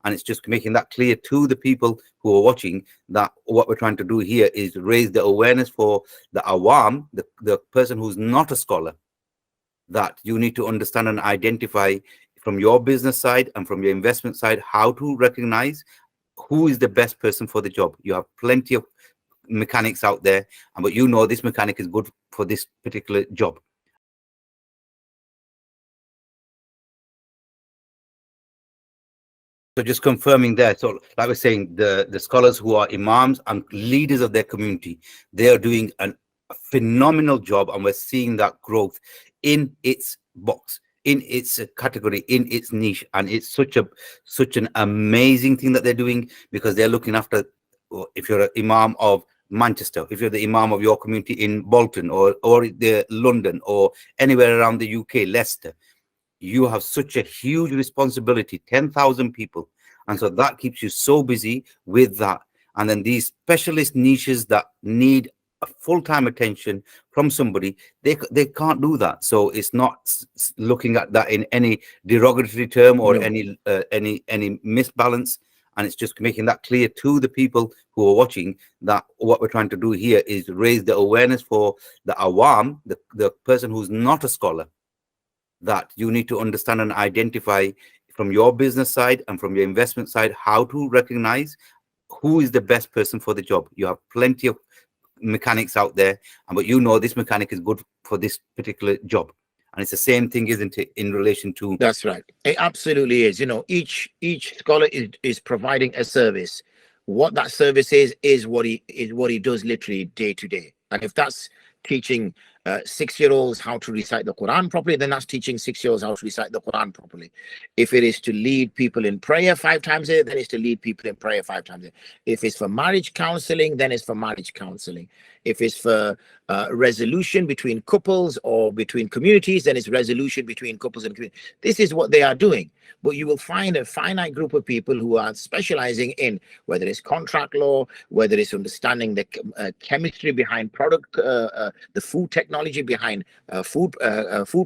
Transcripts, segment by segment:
And it's just making that clear to the people who are watching that what we're trying to do here is raise the awareness for the awam, the person who's not a scholar, that you need to understand and identify from your business side and from your investment side how to recognize who is the best person for the job. You have plenty of mechanics out there, but you know this mechanic is good for this particular job. So just confirming there. So like we're saying, the scholars who are imams and leaders of their community, they are doing a phenomenal job, and we're seeing that growth in its box, in its category, in its niche. And it's such an amazing thing that they're doing, because they're looking after, if you're an imam of Manchester, if you're the imam of your community in Bolton or the London or anywhere around the UK, Leicester, you have such a huge responsibility, 10,000 people. And so that keeps you so busy with that. And then these specialist niches that need a full-time attention from somebody, they can't do that. So it's not looking at that in any derogatory term or any misbalance. And it's just making that clear to the people who are watching that what we're trying to do here is raise the awareness for the awam, the person who's not a scholar, that you need to understand and identify from your business side and from your investment side how to recognize who is the best person for the job. You have plenty of mechanics out there, but you know this mechanic is good for this particular job. And it's the same thing, isn't it, in relation to... That's right. It absolutely is. Each scholar is providing a service. What that service is what he does literally day to day. And if that's teaching 6-year-olds how to recite the Quran properly, then that's teaching 6-year-olds how to recite the Quran properly. If it is to lead people in prayer 5 times a day, then it's to lead people in prayer 5 times a day. If it's for marriage counseling, then it's for marriage counseling. If it's for resolution between couples or between communities, then it's resolution between couples and communities. This is what they are doing. But you will find a finite group of people who are specializing in whether it's contract law, whether it's understanding the chemistry behind product, the food technology behind food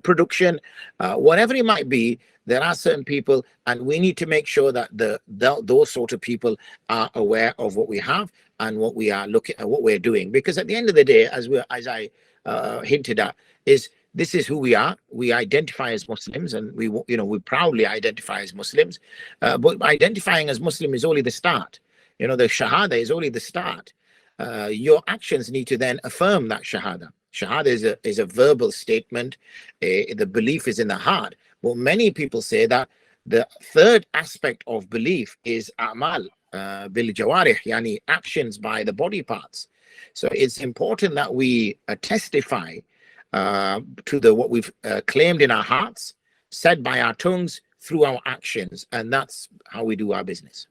production, whatever it might be. There are certain people, and we need to make sure that those sort of people are aware of what we have and what we are looking at, what we're doing. Because at the end of the day, as I hinted at, this is who we are. We identify as Muslims, and we proudly identify as Muslims. But identifying as Muslim is only the start. The Shahada is only the start. Your actions need to then affirm that Shahada. Shahada is a verbal statement. The belief is in the heart. But many people say that the third aspect of belief is a'mal bil jawarih, yani actions by the body parts. So it's important that we testify to what we've claimed in our hearts, said by our tongues, through our actions, and that's how we do our business.